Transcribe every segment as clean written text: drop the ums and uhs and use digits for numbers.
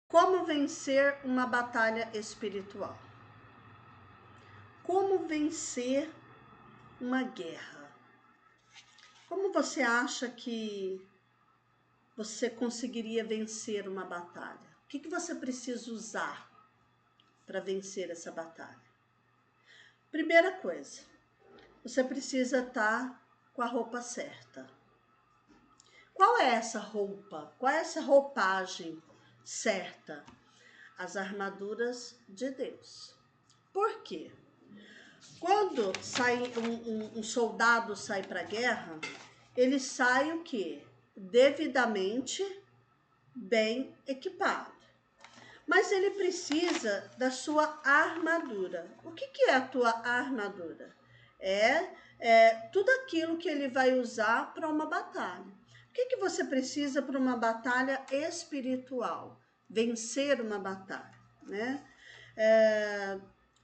Como vencer uma batalha espiritual? Como vencer uma guerra? Como você acha que você conseguiria vencer uma batalha? O que você precisa usar para vencer essa batalha? Primeira coisa, você precisa estar com a roupa certa. Qual é essa roupa? Qual é essa roupagem certa? As armaduras de Deus. Por quê? Quando um soldado sai para a guerra, ele sai o quê? Devidamente bem equipado. Mas ele precisa da sua armadura. O que é a tua armadura? É tudo aquilo que ele vai usar para uma batalha. O que você precisa para uma batalha espiritual? Vencer uma batalha, né?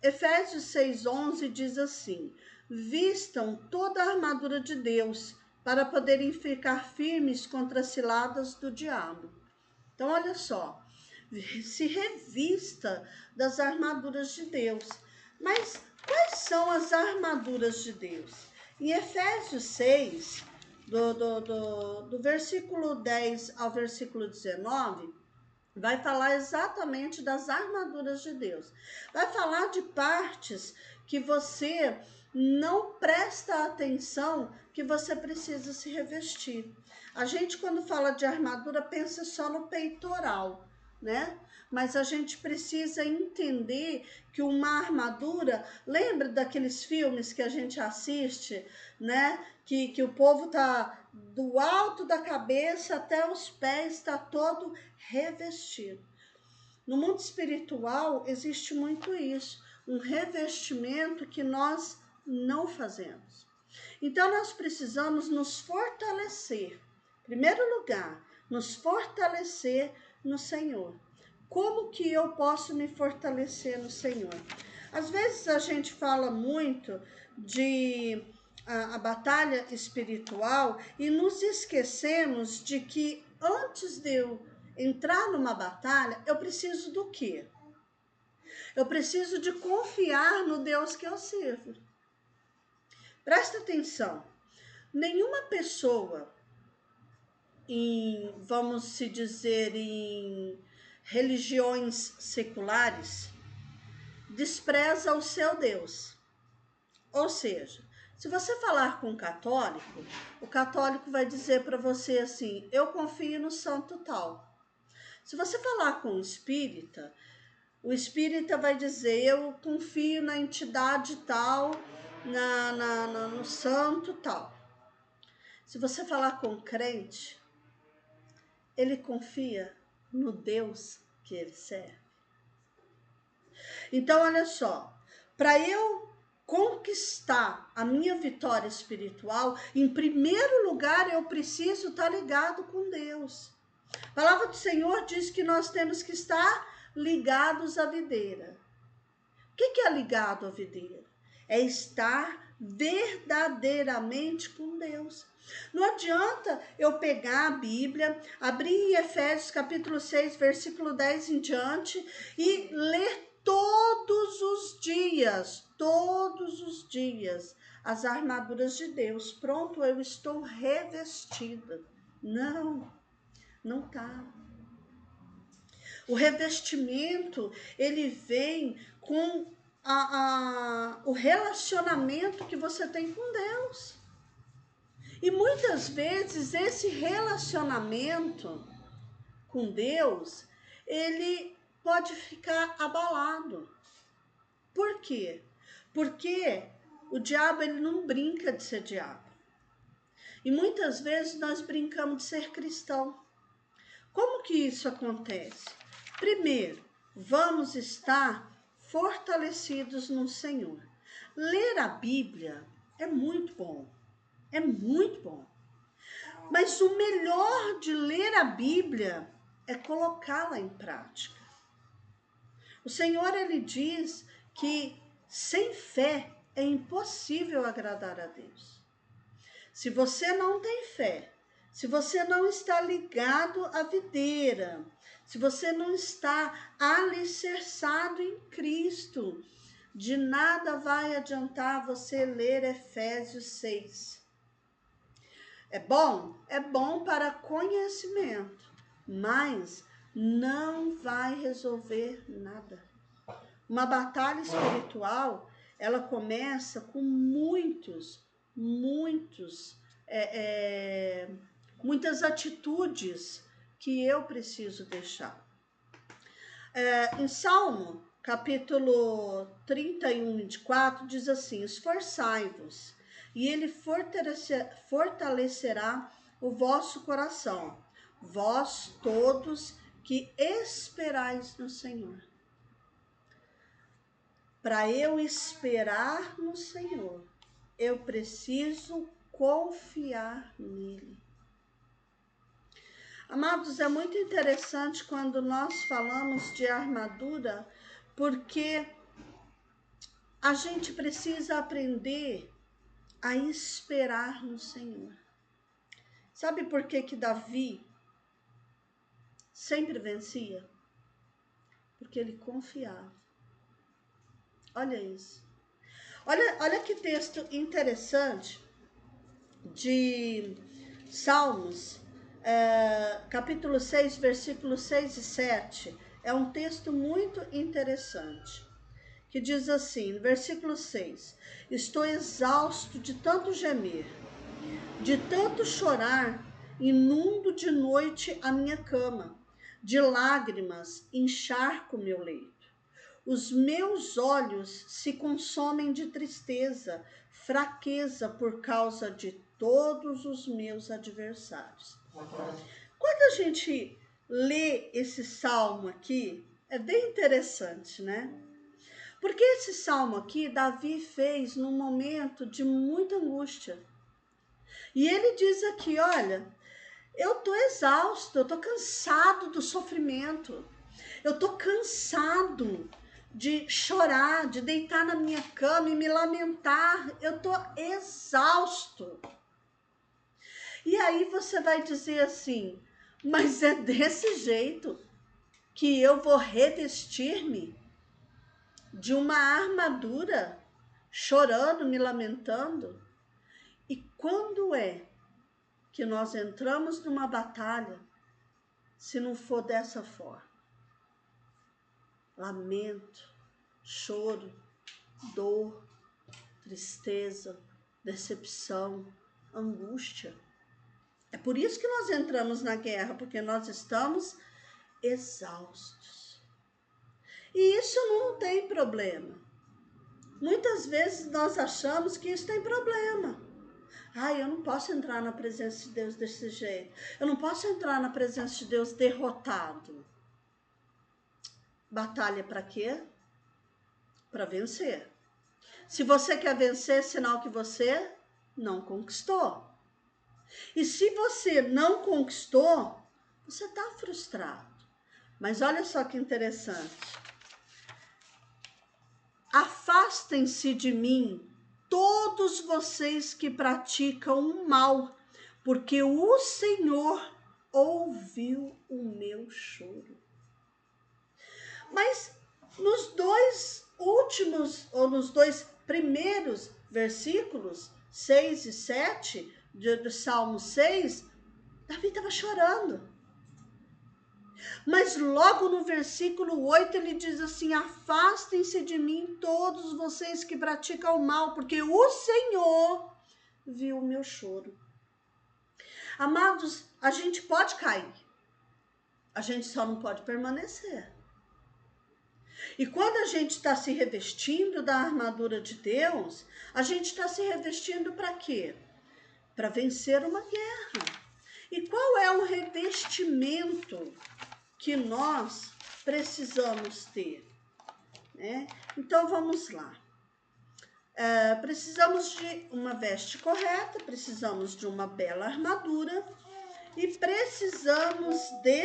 Efésios 6,11 diz assim: vistam toda a armadura de Deus para poderem ficar firmes contra as ciladas do diabo. Então, olha só, se revista das armaduras de Deus. Mas quais são as armaduras de Deus? Em Efésios 6, do versículo 10 ao versículo 19, vai falar exatamente das armaduras de Deus. Vai falar de partes que você não presta atenção que você precisa se revestir. A gente, quando fala de armadura, pensa só no peitoral, né? Mas a gente precisa entender que uma armadura, lembra daqueles filmes que a gente assiste, né? Que o povo tá do alto da cabeça até os pés, está todo revestido. No mundo espiritual existe muito isso, um revestimento que nós não fazemos. Então nós precisamos nos fortalecer. Em primeiro lugar, nos fortalecer no Senhor. Como que eu posso me fortalecer no Senhor? Às vezes a gente fala muito de a batalha espiritual e nos esquecemos de que antes de eu entrar numa batalha, eu preciso do quê? Eu preciso de confiar no Deus que eu sirvo. Presta atenção, nenhuma pessoa vamos se dizer, em religiões seculares, despreza o seu Deus. Ou seja, se você falar com um católico, o católico vai dizer para você assim: eu confio no santo tal. Se você falar com um espírita, o espírita vai dizer: eu confio na entidade tal, no santo tal. Se você falar com um crente, ele confia no Deus que ele serve. Então, olha só, para eu conquistar a minha vitória espiritual, em primeiro lugar eu preciso estar ligado com Deus. A palavra do Senhor diz que nós temos que estar ligados à videira. O que é ligado à videira? É estar verdadeiramente com Deus. Não adianta eu pegar a Bíblia, abrir em Efésios capítulo 6, versículo 10 em diante e ler todos os dias, as armaduras de Deus. Pronto, eu estou revestida. Não tá. O revestimento, ele vem com o relacionamento que você tem com Deus. E muitas vezes esse relacionamento com Deus, ele pode ficar abalado. Por quê? Porque o diabo, ele não brinca de ser diabo. E muitas vezes nós brincamos de ser cristão. Como que isso acontece? Primeiro, vamos estar fortalecidos no Senhor. Ler a Bíblia é muito bom. É muito bom. Mas o melhor de ler a Bíblia é colocá-la em prática. O Senhor, ele diz que sem fé é impossível agradar a Deus. Se você não tem fé, se você não está ligado à videira, se você não está alicerçado em Cristo, de nada vai adiantar você ler Efésios 6. É bom? É bom para conhecimento, mas não vai resolver nada. Uma batalha espiritual, ela começa com muitas atitudes que eu preciso deixar. Em Salmo, capítulo 31, 24, diz assim: esforçai-vos, e ele fortalecerá o vosso coração, vós todos que esperais no Senhor. Para eu esperar no Senhor, eu preciso confiar nele. Amados, é muito interessante quando nós falamos de armadura, porque a gente precisa aprender a esperar no Senhor. Sabe por que Davi sempre vencia? Porque ele confiava. Olha isso. Olha que texto interessante de Salmos, capítulo 6, versículos 6 e 7. É um texto muito interessante, que diz assim, versículo 6: estou exausto de tanto gemer, de tanto chorar, inundo de noite a minha cama, de lágrimas encharco meu leito. Os meus olhos se consomem de tristeza, fraqueza por causa de todos os meus adversários. Quando a gente lê esse salmo aqui, é bem interessante, né? Porque esse salmo aqui, Davi fez num momento de muita angústia. E ele diz aqui, olha, eu tô exausto, eu tô cansado do sofrimento. Eu tô cansado de chorar, de deitar na minha cama e me lamentar. Eu tô exausto. E aí você vai dizer assim, mas é desse jeito que eu vou revestir-me de uma armadura, chorando, me lamentando? E quando é que nós entramos numa batalha, se não for dessa forma? Lamento, choro, dor, tristeza, decepção, angústia. É por isso que nós entramos na guerra, porque nós estamos exaustos. E isso não tem problema. Muitas vezes nós achamos que isso tem problema. Eu não posso entrar na presença de Deus desse jeito. Eu não posso entrar na presença de Deus derrotado. Batalha para quê? Para vencer. Se você quer vencer, é sinal que você não conquistou. E se você não conquistou, você está frustrado. Mas olha só que interessante. Afastem-se de mim, todos vocês que praticam o mal, porque o Senhor ouviu o meu choro. Mas nos dois últimos, ou nos dois primeiros versículos, 6 e 7, do Salmo 6, Davi estava chorando. Mas logo no versículo 8 ele diz assim: afastem-se de mim todos vocês que praticam o mal, porque o Senhor viu o meu choro. Amados, a gente pode cair, a gente só não pode permanecer. E quando a gente está se revestindo da armadura de Deus, a gente está se revestindo para quê? Para vencer uma guerra. E qual é o revestimento que nós precisamos ter? Então vamos lá. Precisamos de uma veste correta, precisamos de uma bela armadura e precisamos de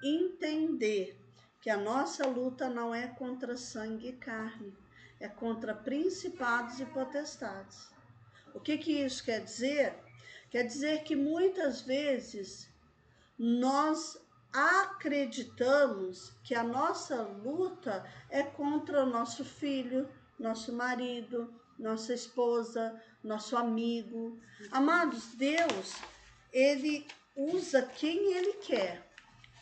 entender que a nossa luta não é contra sangue e carne, é contra principados e potestades. O que isso quer dizer? Quer dizer que muitas vezes nós acreditamos que a nossa luta é contra o nosso filho, nosso marido, nossa esposa, nosso amigo. Amados, Deus, ele usa quem ele quer.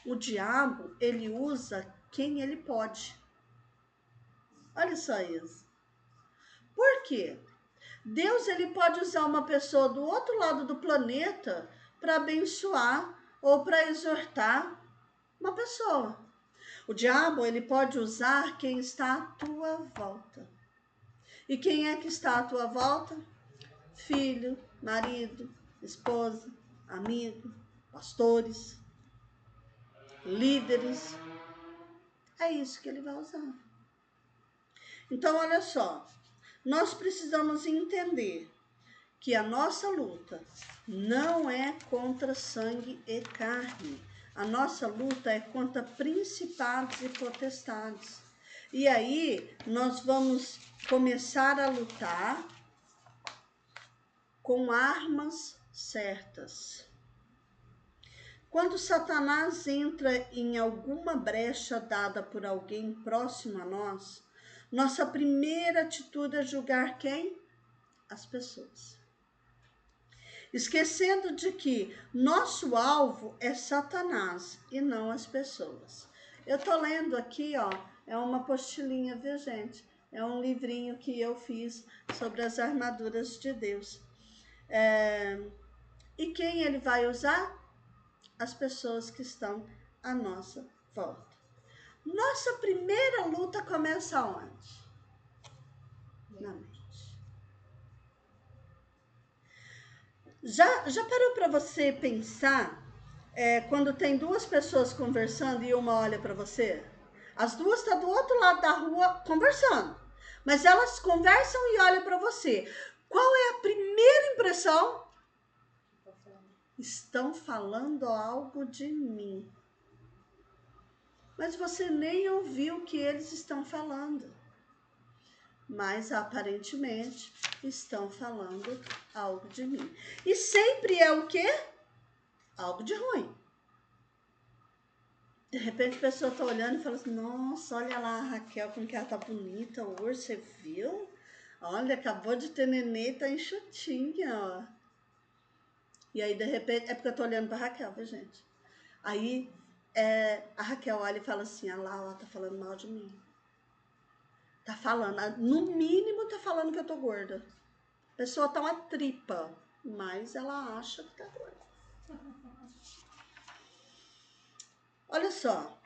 O diabo, ele usa quem ele pode. Olha só isso. Por quê? Deus, ele pode usar uma pessoa do outro lado do planeta para abençoar ou para exortar uma pessoa. O diabo, ele pode usar quem está à tua volta. E quem é que está à tua volta? Filho, marido, esposa, amigo, pastores, líderes. É isso que ele vai usar. Então, olha só, nós precisamos entender que a nossa luta não é contra sangue e carne. A nossa luta é contra principados e potestades. E aí, nós vamos começar a lutar com armas certas. Quando Satanás entra em alguma brecha dada por alguém próximo a nós, nossa primeira atitude é julgar quem? As pessoas. Esquecendo de que nosso alvo é Satanás e não as pessoas. Eu tô lendo aqui, ó, é uma apostilinha, viu, gente? É um livrinho que eu fiz sobre as armaduras de Deus. E quem ele vai usar? As pessoas que estão à nossa volta. Nossa primeira luta começa onde? Na mente. Já parou para você pensar quando tem duas pessoas conversando e uma olha para você? As duas estão do outro lado da rua conversando, mas elas conversam e olham para você. Qual é a primeira impressão? Estão falando algo de mim. Mas você nem ouviu o que eles estão falando. Mas aparentemente estão falando algo de mim. E sempre é o quê? Algo de ruim. De repente a pessoa tá olhando e fala assim, nossa, olha lá a Raquel, como que ela tá bonita hoje, você viu? Olha, acabou de ter nenê, tá enxutinha, ó. E aí, de repente, é porque eu tô olhando pra Raquel, viu, gente? Aí, a Raquel olha e fala assim, olha lá, ela tá falando mal de mim. Tá falando, no mínimo tá falando que eu tô gorda. A pessoa tá uma tripa, mas ela acha que tá gorda. Olha só,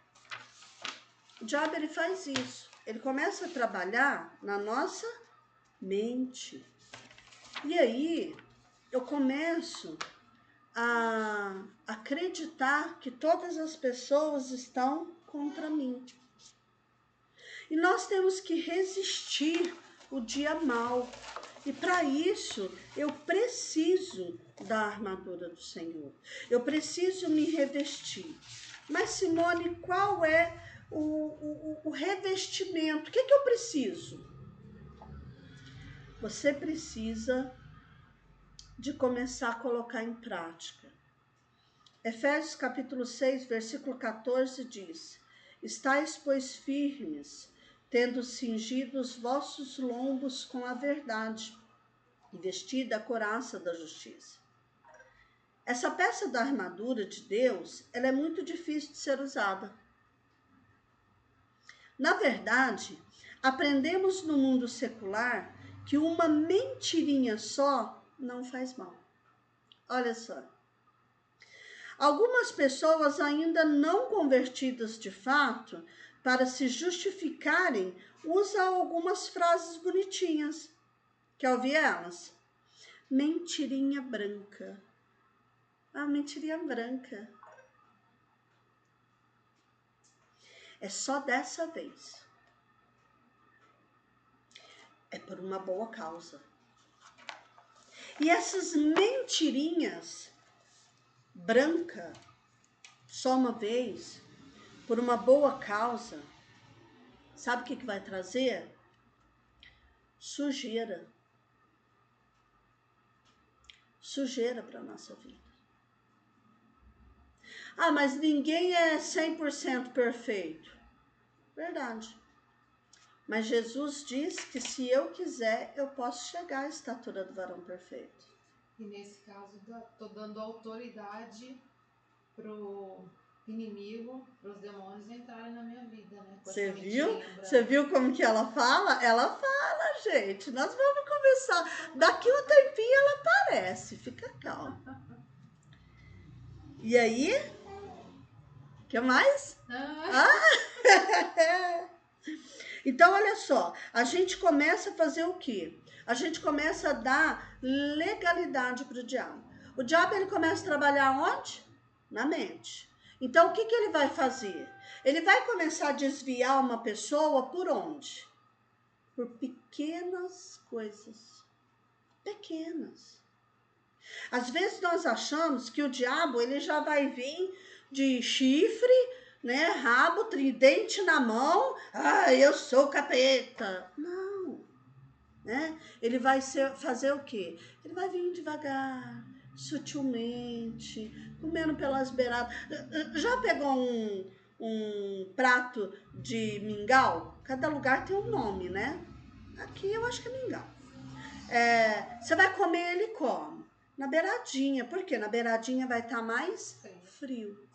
o diabo ele faz isso. Ele começa a trabalhar na nossa mente. E aí eu começo a acreditar que todas as pessoas estão contra mim. E nós temos que resistir o dia mau. E para isso, eu preciso da armadura do Senhor. Eu preciso me revestir. Mas, Simone, qual é o revestimento? O que eu preciso? Você precisa de começar a colocar em prática. Efésios capítulo 6, versículo 14 diz: Estais, pois, firmes, tendo cingido os vossos lombos com a verdade, e vestida a couraça da justiça. Essa peça da armadura de Deus, ela é muito difícil de ser usada. Na verdade, aprendemos no mundo secular que uma mentirinha só não faz mal. Olha só. Algumas pessoas ainda não convertidas de fato, para se justificarem, usam algumas frases bonitinhas. Quer ouvir elas? Mentirinha branca. Ah, mentirinha branca. É só dessa vez. É por uma boa causa. E essas mentirinhas branca, só uma vez, por uma boa causa, sabe o que vai trazer? Sujeira. Sujeira para a nossa vida. Ah, mas ninguém é 100% perfeito. Verdade. Mas Jesus diz que se eu quiser, eu posso chegar à estatura do varão perfeito. E nesse caso, tô dando autoridade pro inimigo, pros demônios entrarem na minha vida, né? Com a Você viu? sementinha branca. Você viu como que ela fala? Ela fala, gente. Nós vamos começar. Daqui um tempinho ela aparece. Fica calma. E aí? O que mais? Então, olha só. A gente começa a fazer o quê? A gente começa a dar legalidade para o diabo. O diabo, ele começa a trabalhar onde? Na mente. Então, o que ele vai fazer? Ele vai começar a desviar uma pessoa por onde? Por pequenas coisas. Pequenas. Às vezes nós achamos que o diabo, ele já vai vir de chifre, né, rabo, tridente na mão. Ah, eu sou capeta. Não, né? Ele vai fazer o quê? Ele vai vir devagar, sutilmente, comendo pelas beiradas. Já pegou um prato de mingau? Cada lugar tem um nome, né? Aqui eu acho que é mingau. Você vai comer, ele come. Na beiradinha. Por quê? Na beiradinha vai estar mais frio,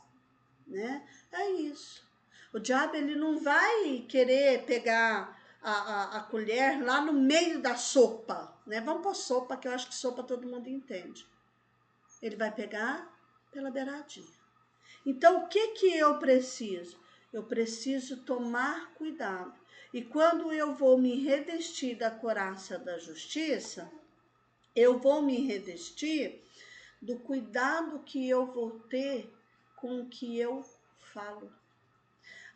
né? É isso. O diabo, ele não vai querer pegar a colher lá no meio da sopa, né? Vamos pôr sopa, que eu acho que sopa todo mundo entende. Ele vai pegar pela beiradinha. Então, o que eu preciso? Eu preciso tomar cuidado. E quando eu vou me revestir da couraça da justiça, eu vou me revestir do cuidado que eu vou ter com o que eu falo.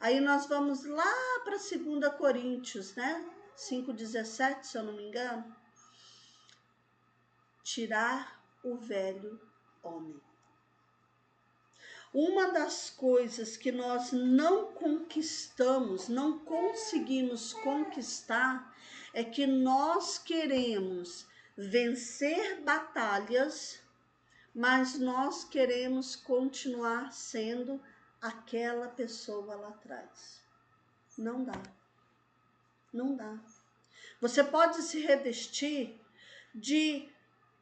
Aí nós vamos lá para 2 Coríntios, né? 5,17, se eu não me engano. Tirar o velho homem. Uma das coisas que nós não conquistamos, não conseguimos conquistar, é que nós queremos vencer batalhas, mas nós queremos continuar sendo aquela pessoa lá atrás. Não dá. Não dá. Você pode se revestir de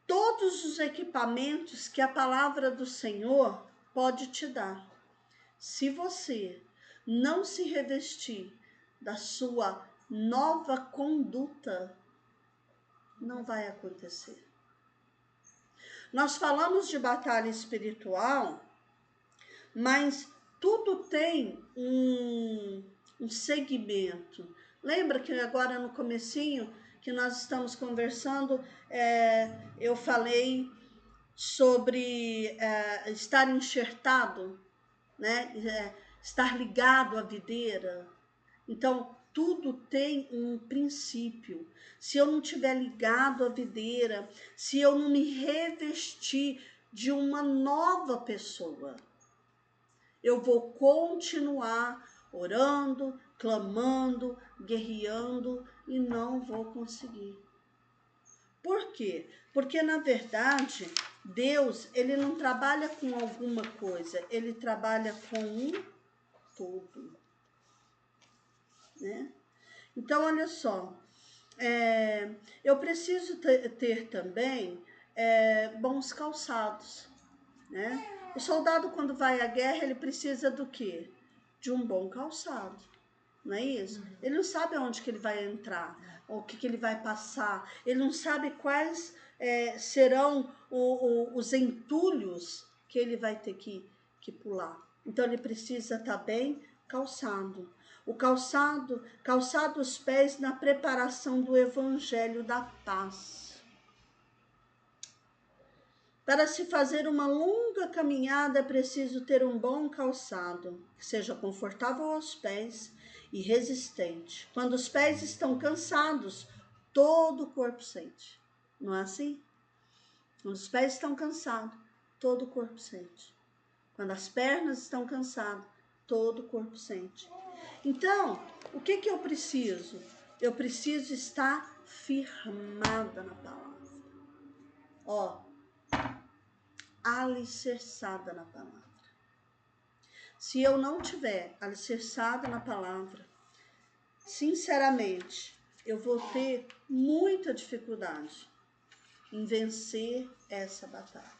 todos os equipamentos que a palavra do Senhor pode te dar. Se você não se revestir da sua nova conduta, não vai acontecer. Nós falamos de batalha espiritual, mas tudo tem um segmento. Lembra que agora no comecinho que nós estamos conversando, eu falei sobre estar enxertado, né? Estar ligado à videira. Então, tudo tem um princípio. Se eu não estiver ligado à videira, se eu não me revestir de uma nova pessoa, eu vou continuar orando, clamando, guerreando e não vou conseguir. Por quê? Porque, na verdade, Deus, ele não trabalha com alguma coisa, ele trabalha com um todo, né? Então, olha só, eu preciso ter também bons calçados, né? O soldado, quando vai à guerra, ele precisa do quê? De um bom calçado, não é isso? Ele não sabe aonde que ele vai entrar, o que ele vai passar, ele não sabe quais serão os entulhos que ele vai ter que pular. Então, ele precisa estar bem calçado. O calçado os pés na preparação do evangelho da paz. Para se fazer uma longa caminhada é preciso ter um bom calçado, que seja confortável aos pés e resistente. Quando os pés estão cansados, todo o corpo sente. Não é assim? Quando os pés estão cansados, todo o corpo sente. Quando as pernas estão cansadas, todo o corpo sente. Então, o que eu preciso? Eu preciso estar firmada na palavra. Alicerçada na palavra. Se eu não tiver alicerçada na palavra, sinceramente, eu vou ter muita dificuldade em vencer essa batalha.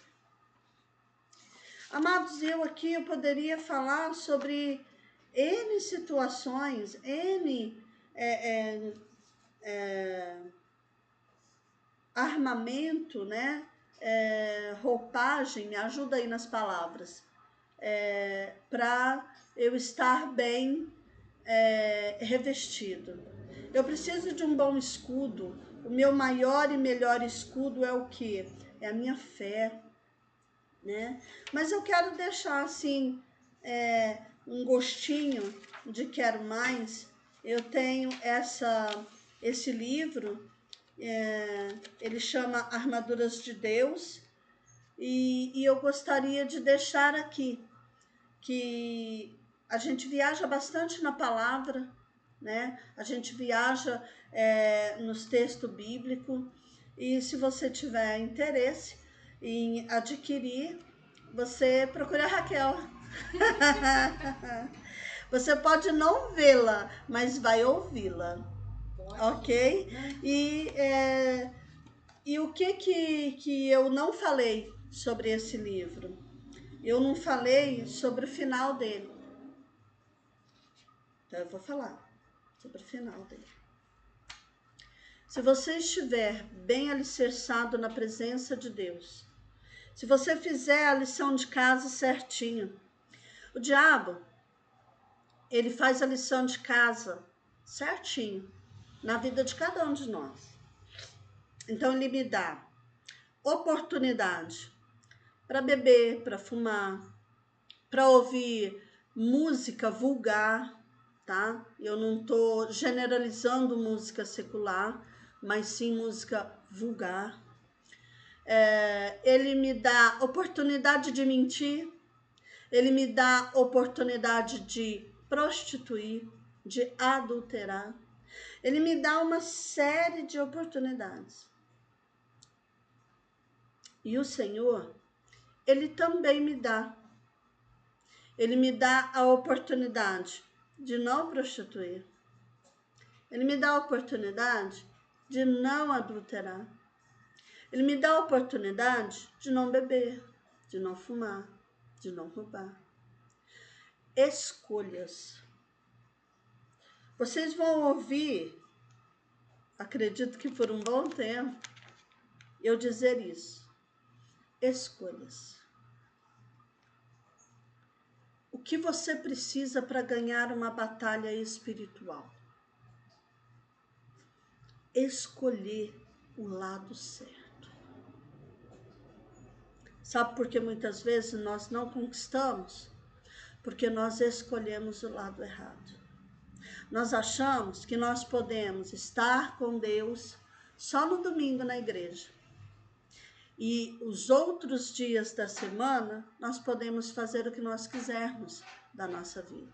Amados, eu poderia falar sobre N situações, N armamento, né? Roupagem, me ajuda aí nas palavras, para eu estar bem revestido. Eu preciso de um bom escudo. O meu maior e melhor escudo é o quê? É a minha fé, né? Mas eu quero deixar assim um gostinho de quero mais. Eu tenho esse livro, ele chama Armaduras de Deus, e eu gostaria de deixar aqui que a gente viaja bastante na palavra, né? A gente viaja nos textos bíblicos, e se você tiver interesse em adquirir, você procura a Raquel. Você pode não vê-la, mas vai ouvi-la, ok? E o que eu não falei sobre esse livro? Eu não falei sobre o final dele. Então eu vou falar sobre o final dele. Se você estiver bem alicerçado na presença de Deus, se você fizer a lição de casa certinho, o diabo, ele faz a lição de casa certinho na vida de cada um de nós. Então ele me dá oportunidade para beber, para fumar, para ouvir música vulgar, tá? Eu não estou generalizando música secular, mas sim música vulgar. Ele me dá oportunidade de mentir, ele me dá oportunidade de prostituir, de adulterar. Ele me dá uma série de oportunidades. E o Senhor, ele também me dá. Ele me dá a oportunidade de não prostituir. Ele me dá a oportunidade de não adulterar. Ele me dá a oportunidade de não beber, de não fumar, de não roubar. Escolhas. Vocês vão ouvir, acredito que por um bom tempo, eu dizer isso. Escolhas. O que você precisa para ganhar uma batalha espiritual? Escolher o lado certo. Sabe por que muitas vezes nós não conquistamos? Porque nós escolhemos o lado errado. Nós achamos que nós podemos estar com Deus só no domingo na igreja. E os outros dias da semana, nós podemos fazer o que nós quisermos da nossa vida.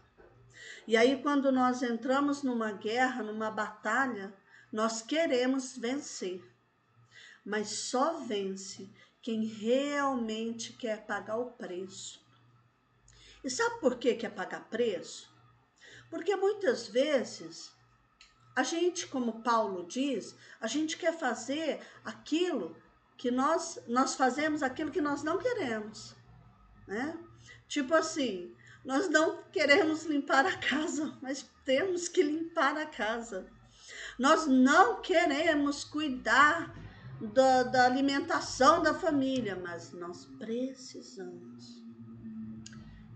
E aí, quando nós entramos numa guerra, numa batalha, nós queremos vencer. Mas só vence quem realmente quer pagar o preço. E sabe por que quer pagar preço? Porque muitas vezes, a gente, como Paulo diz, a gente quer fazer aquilo que nós fazemos aquilo que nós não queremos, né? Tipo assim, nós não queremos limpar a casa, mas temos que limpar a casa. Nós não queremos cuidar da alimentação da família, mas nós precisamos.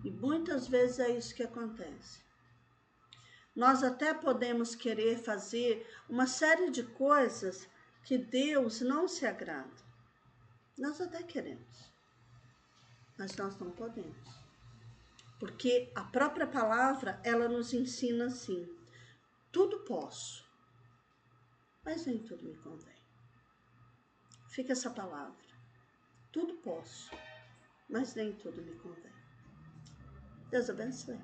E muitas vezes é isso que acontece. Nós até podemos querer fazer uma série de coisas que Deus não se agrada. Nós até queremos, mas nós não podemos. Porque a própria palavra, ela nos ensina assim: tudo posso, mas nem tudo me convém. Fica essa palavra. Tudo posso, mas nem tudo me convém. Deus abençoe.